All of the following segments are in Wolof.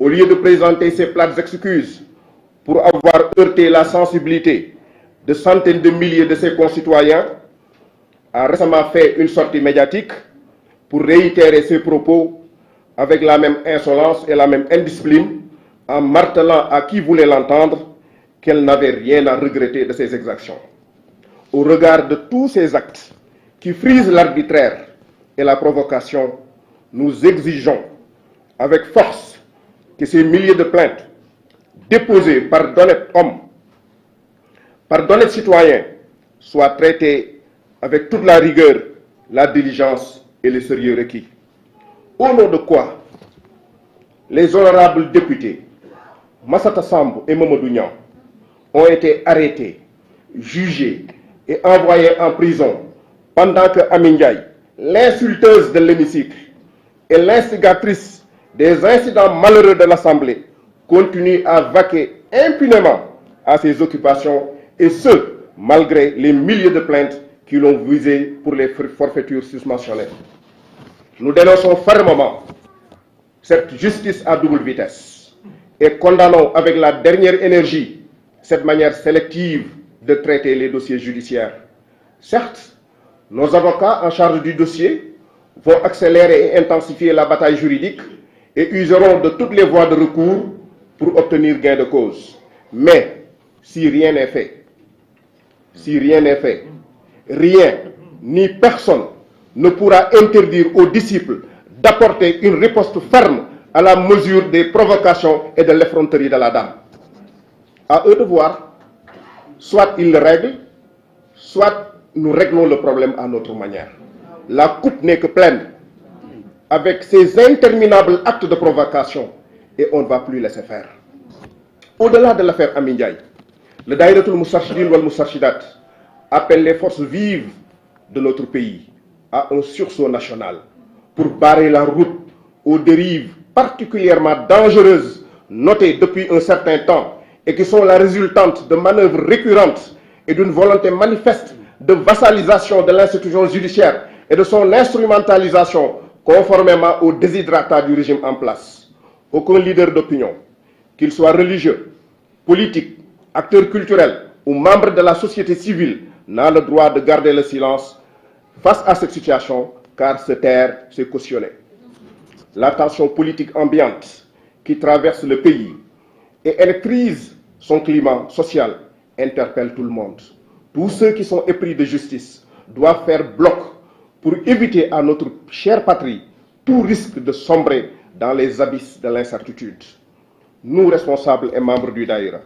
au lieu de présenter ses plates excuses pour avoir heurté la sensibilité de centaines de milliers de ses concitoyens, a récemment fait une sortie médiatique pour réitérer ses propos avec la même insolence et la même indiscipline, en martelant à qui voulait l'entendre qu'elle n'avait rien à regretter de ses exactions. Au regard de tous ces actes qui frisent l'arbitraire et la provocation, nous exigeons avec force que ces milliers de plaintes déposées par d'honnêtes hommes, par d'honnêtes citoyens, soient traitées avec toute la rigueur, la diligence et le sérieux requis. Au nom de quoi les honorables députés Massata Samb et Mamadou Niang ont été arrêtés, jugés et envoyés en prison pendant que Amy Ndiaye, l'insulteuse de l'hémicycle et l'instigatrice des incidents malheureux de l'Assemblée, continue à vaquer impunément à ses occupations, et ce, malgré les milliers de plaintes qui l'ont visé pour les forfaitures susmentionnées. Nous dénonçons fermement cette justice à double vitesse et condamnons avec la dernière énergie cette manière sélective de traiter les dossiers judiciaires. Certes, nos avocats en charge du dossier vont accélérer et intensifier la bataille juridique et useront de toutes les voies de recours pour obtenir gain de cause. Mais si rien n'est fait, rien ni personne ne pourra interdire aux disciples d'apporter une riposte ferme à la mesure des provocations et de l'effronterie de la dame. À eux de voir, soit ils le règlent, soit nous réglons le problème à notre manière. La coupe n'est que pleine, avec ces interminables actes de provocation, et on ne va plus laisser faire. Au-delà de l'affaire Amy Ndiaye, le Daïratul Moustarchidine wal Moustarchidat appelle les forces vives de notre pays à un sursaut national pour barrer la route aux dérives particulièrement dangereuses notées depuis un certain temps et qui sont la résultante de manœuvres récurrentes et d'une volonté manifeste de vassalisation de l'institution judiciaire et de son instrumentalisation conformément aux desiderata du régime en place. Aucun leader d'opinion, qu'il soit religieux, politique, acteur culturel ou membre de la société civile, n'a le droit de garder le silence face à cette situation, car se taire, c'est cautionner. La tension politique ambiante qui traverse le pays et électrise son climat social interpelle tout le monde. Tous ceux qui sont épris de justice doivent faire bloc pour éviter à notre chère patrie tout risque de sombrer dans les abysses de l'incertitude. Nous, responsables et membres du Daïra,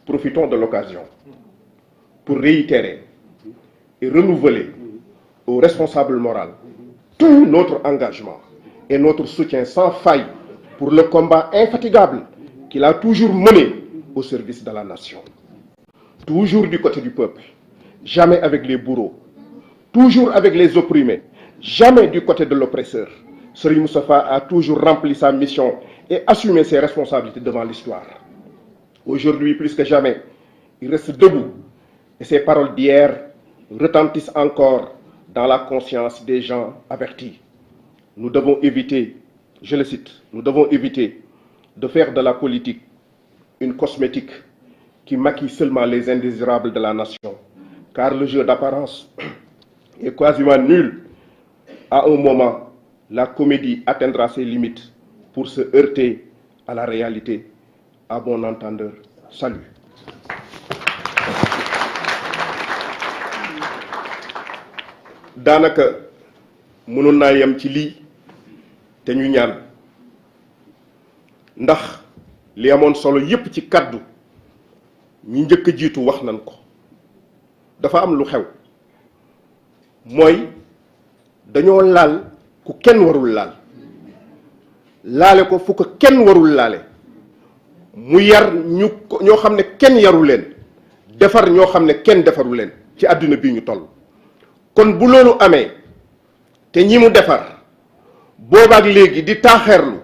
profitons de l'occasion pour réitérer et renouveler aux responsables moraux tout notre engagement et notre soutien sans faille pour le combat infatigable qu'il a toujours mené au service de la nation. Toujours du côté du peuple, jamais avec les bourreaux, toujours avec les opprimés, jamais du côté de l'oppresseur. Serigne Moustapha a toujours rempli sa mission et assumé ses responsabilités devant l'histoire. Aujourd'hui, plus que jamais, il reste debout et ses paroles d'hier retentissent encore dans la conscience des gens avertis. Nous devons éviter, je le cite, nous devons éviter de faire de la politique une cosmétique qui maquille seulement les indésirables de la nation, car le jeu d'apparence est quasiment nul. À un moment, la comédie atteindra ses limites pour se heurter à la réalité. À bon entendeur, salut. Daanaka mënoon naa yem ci lii te ñu ñaan ndax li amoon solo yépp ci kaddu ñi njëkk a jiitu wax nañ ko. dafa am lu xew mooy dañoo laal ku kenn warul laal laale ko fu ko kenn warul laale mu yar ñoo xam ne kenn yaru leen defar ñoo xam ne kenn defaru leen ci àdduna bii ñu toll. kon bu loolu amee te ñi mu defar boobaak léegi di taaxeerlu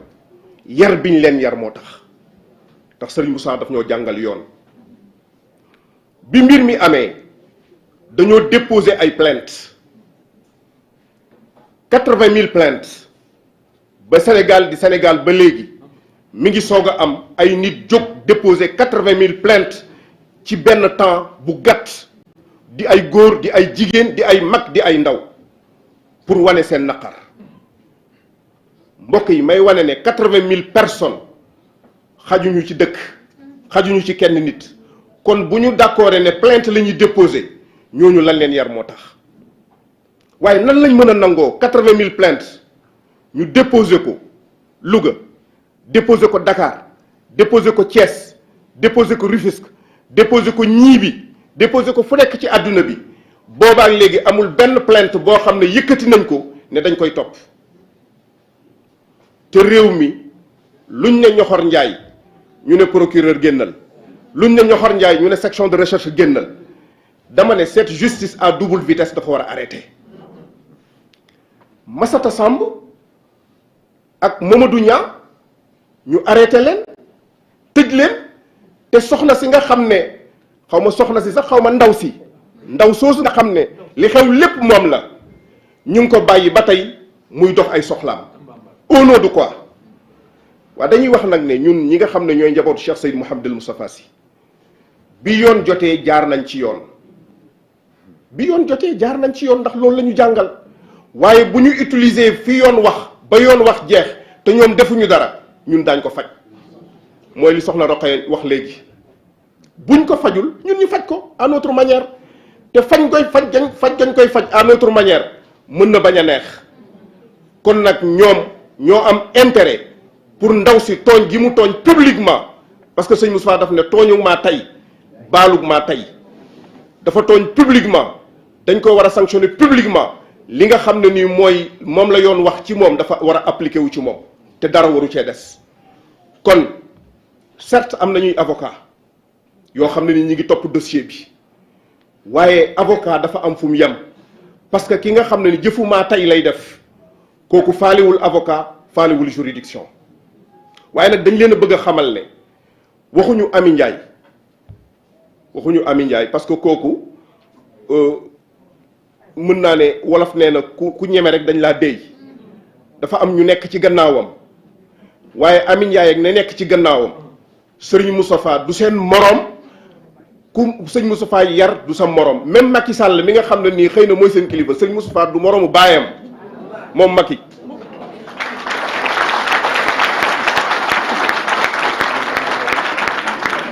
yar biñ leen yar moo tax Serigne Moussa daf ñoo jàngal yoon. bi mbir mi amee dañoo déposer ay plaintes 80 000 plaintes ba Sénégal di Sénégal ba léegi mi ngi soog a am ay nit jóg déposer 80 000 plaintes ci benn temps bu gàtt di ay góor di ay jigéen di ay mag di ay ndaw pour wane seen naqar mbokk yi may wane ne 80 000 personnes xajuñu ci dëkk xajuñu ci kenn nit kon bu ñu d'accord ne plainte la ñuy déposer ñooñu lan leen yar moo tax waaye nan lañ mën a nangoo 80 000 plaintes ñu déposer ko Louga déposer ko Dakar déposer ko Thiès déposer ko Rufisque déposer ko Ñiibi déposer ko fu nekk ci àdduna bi boobaak léegi amul benn plainte boo xam ne yëkkati nañ ko ne dañ koy topp te réew mi luñ ne ñoxor njaay ñu ne procureur génnal luñ ne ñoxor njaay ñu ne section de recherche génnal dama ne cette justice à double vitesse dafa war a arrêter Massata Samb ak Mamadou Niang ñu arrêté leen tëj leen te soxna si nga xam ne xaw ma soxna si sax xaw ma ndaw si ndaw soosu nga xam ne li xew lépp moom la ñu ngi ko bàyyi ba tey muy dox ay soxlaam au nom de quoi waa dañuy wax nag ne ñun ñi nga xam ne ñooy njabootu Cheikh Seyd Mouhamadul Moustapha Sy bi yoon jotee jaar nañ ci yoon bi yoon jotee jaar nañ ci yoon ndax loolu la ñu jàngal waaye bu ñu utiliser fi yoon wax ba yoon wax jeex te ñoom defuñu dara ñun daañ ko faj mooy li soxna Roqaya wax léegi buñ ko fajul ñun ñu faj ko à notre manière te fañ gañ koy faj à notre manière mën na bañ a neex kon nag ñoom ñoo am intérêt pour ndaw si tooñ gi mu tooñ publiquement parce que sëñ Moustapha daf ne tooñu maa tey baalug maa tey dafa tooñ publiquement dañ ko war a sanctionner publiquement li nga xam ne nii mooy moom la yoon wax ci moom dafa war a appliquer wu ci moom te dara waru cee des kon certes am nañuy avocat yoo xam ne ni ñi ngi topp dossier bi waaye avocat dafa am fu mu yem parce que ki nga xam ne ni jëfumaa tey lay def kooku faaliwul avocat faaliwul juridiction waaye nag dañ leen a bëgg a xamal ne waxuñu Ami Ndiaye parce que kooku mën naa ne wolof nee na ku ñeme rek dañ laa déy dafa am ñu nekk ci gannaawam waaye Ami Ndiaye ak ne nekk ci gannaawam Serigne Moustapha du seen moroom ku sëñ Moustapha yar du sa moroom même Macky Sall mi nga xam ne nii xëy na mooy seen kilifa sëñ Moustapha du moroomu baayam moom Macky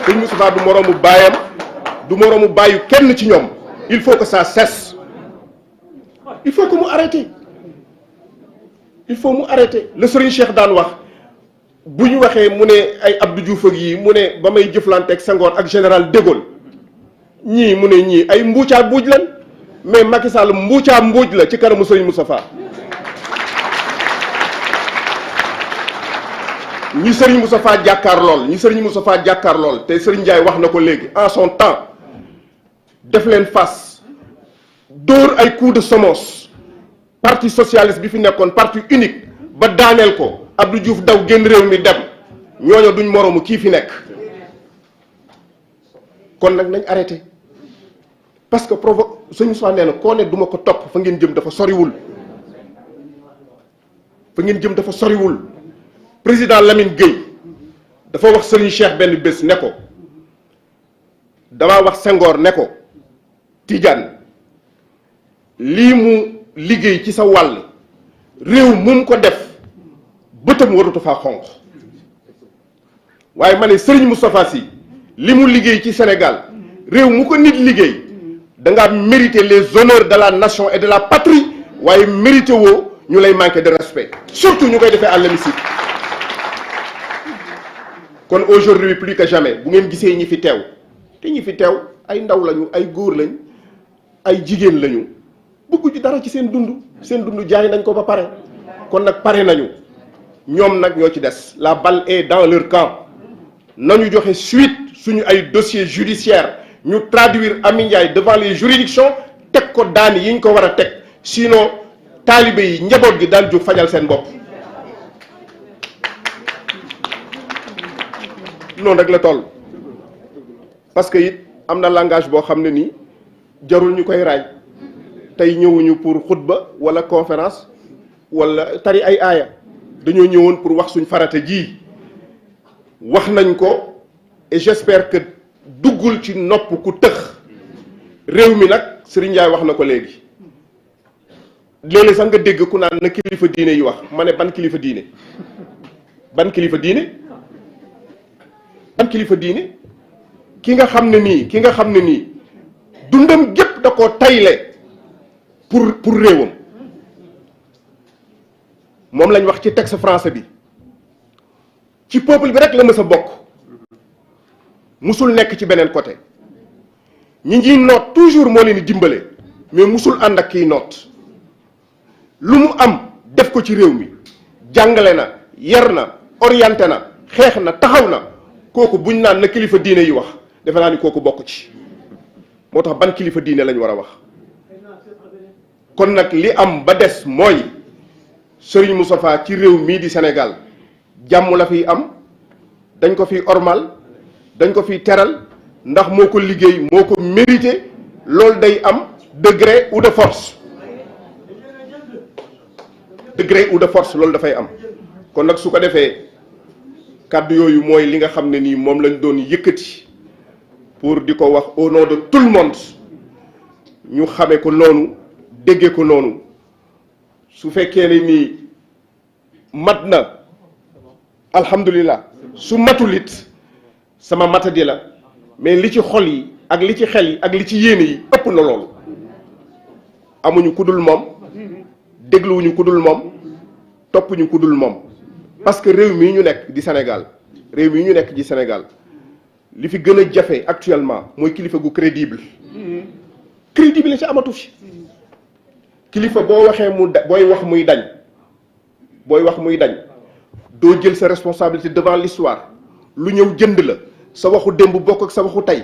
sëñ Moustapha du moroomu baayam du moroomu baayu kenn ci ñoom il faut que ça cesse il faut que mu arrêté il faut mu arrêté le Serigne Cheikh daan wax bu ñu waxee mu ne ay Abdou Diouf ak yi mu ne ba may jëflante ak Senghor ak général de Gaulle ñii mu ne ñii ay mbuucaa mbuuj lan mais Macky Sall mbuucaa mbuuj la ci kanamu Serigne Moustapha ñi Serigne Moustapha jàkkaar lool te Serigne Ndiaye wax na ko léegi en son temps def leen face dóor ay coup de semonce parti socialiste bi fi nekkoon parti unique ba daaneel ko Abdou Diouf daw génn réew mi dem ñooñu duñ moroomu kii fi nekk kon nag nañ arrêté parce que sëñ Moussa nee na koo ne duma ko topp fa ngeen jëm dafa soriwul président Lamine Gueye dafa wax Serigne Cheikh benn bés ne ko damaa wax Senghor ne ko Tidiane lii mu liggéey ci sa wàll réew mu ko def bëtam waratu faa xonq waaye ma ne Serigne Moustapha Sy li mu liggéey ci Sénégal réew mu ko nit liggéey da ngaa mériter les honneurs de la nation et de la patrie waaye mérité woo ñu lay manquer de respect surtout ñu koy defee à l'hémicycle kon aujourd'hui plus que jamais bu ngeen gisee ñi fi teew te ñi fi teew ay ndaw lañu ay góor lañ ay jigéen lañu bëggu ci dara ci seen dund jaay nañ ko ba pare kon nag pare nañu ñoom nag ñoo ci des la balle est dans leur camp nañu joxe suite suñu ay dossier judiciaire ñu traduire Ami Ndiaye devant les juridictions teg ko daani yi ñu ko war a teg sinon taalibe yi njaboot gi daan jóg fajal seen bopp noonu rek la toll parce que it am na langage boo xam ne nii jarul ñu koy raaj tey ñëwuñu pour xutba wala conférence wala tari ay aaya dañoo ñëwoon pour wax suñ farata ji wax nañ ko et j'espère que duggul ci nopp ku tëx réew mi nag Serigne Ndiaye wax na ko léegi léeg-léeg sax nga dégg ku naan na kilifa diine yi wax ma ne ban kilifa diine ban kilifa diine ban kilifa diine ki nga xam ne nii dundam gépp da koo tayle pour réewam moom lañ wax ci texte français bi ci peuple bi rek la mës a bokk musul nekk ci beneen côté ñi ngi noot toujours moo leen di dimbale mais musul ànd ak kiy noot lu mu am def ko ci réew mi jàngale na yar na orienté na xeex na taxaw na kooku buñ naan na kilifa diine yi wax defe naa ni kooku bokk ci moo tax ban kilifa diine lañ war a wax kon nag li am ba des mooy Serigne Moustapha ci réew mii di Sénégal jàmm la fiy am dañ ko fiy ormal dañ ko fiy teral ndax moo ko liggéey moo ko mérité loolu day am de gré ou de force de gré ou de force loolu dafay am kon nag su ko defee kàddu yooyu mooy li nga xam ne nii moom lañ doon yëkkati pour di ko wax au nom de tout le monde ñu xamee ko noonu déggee ko noonu su fekkee ne nii mat na alhamdulilah su matul it sama matadi la mais li ci xol yi ak li ci xel yi ak li ci yéene yi ëpp na loolu amuñu ku dul moom dégluwuñu ku dul moom toppuñu ku dul moom parce que réew mii ñu nekk di Sénégal réew mii ñu nekk di Sénégal li fi gën a jafe actuellement mooy kilifa gu crédible crédibilité amatu fi kilifa boo waxee booy wax muy dañ doo jël sa responsabilité devant l'histoire lu ñëw jënd la sa waxu démb bokk ak sa waxu tey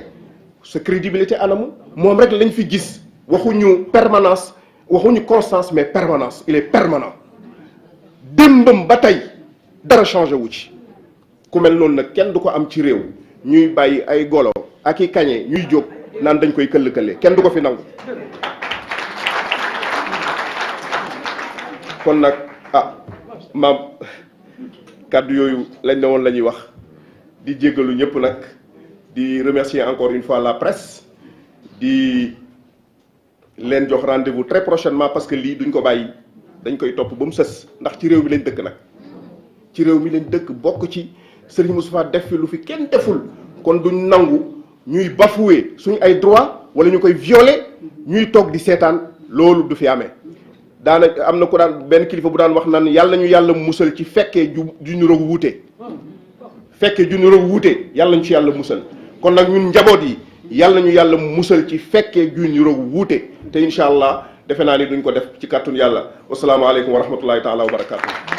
sa crédibilité anamu moom rek lañ fi gis waxuñu permanence waxuñu constance mais permanence il est permanent démbam ba tey dara changé wu ci ku mel noonu nag kenn du ko am ci réew ñuy bàyyi ay golo ak i kañe ñuy jóg naan dañ koy këll-këlle kenn du ko fi nangu kon nag maam kàddu yooyu lañ ne woon la ñuy wax di jéggalu ñëpp nag di remercier encore une fois la presse di leen jox rendez-vous très prochainement parce que lii duñ ko bàyyi dañ koy topp ba mu sës ndax ci réew mi lañ dëkk nag ci réew mi lañ dëkk bokk ci Serigne Moustapha def fi lu fi kenn deful kon duñ nangu ñuy bafouer suñu ay droit wala ñu koy violer ñuy toog di seetaan loolu du fi amee daanaka am na ko daan benn kilifa bu daan wax naan yàlla ñu yàlla musal ci fekkee ju ñu roog wuute fekkee ju ñu roog wuute yàlla ñu ci yàlla musal kon nag ñun njaboot yi yàlla ñu yàlla musal ci fekkee ju ñu roog wuute te incha allah defe naa ni duñ ko def ci kàttun yàlla wasalaamaaleykum wa rahmatullahi taala wa barakaatu.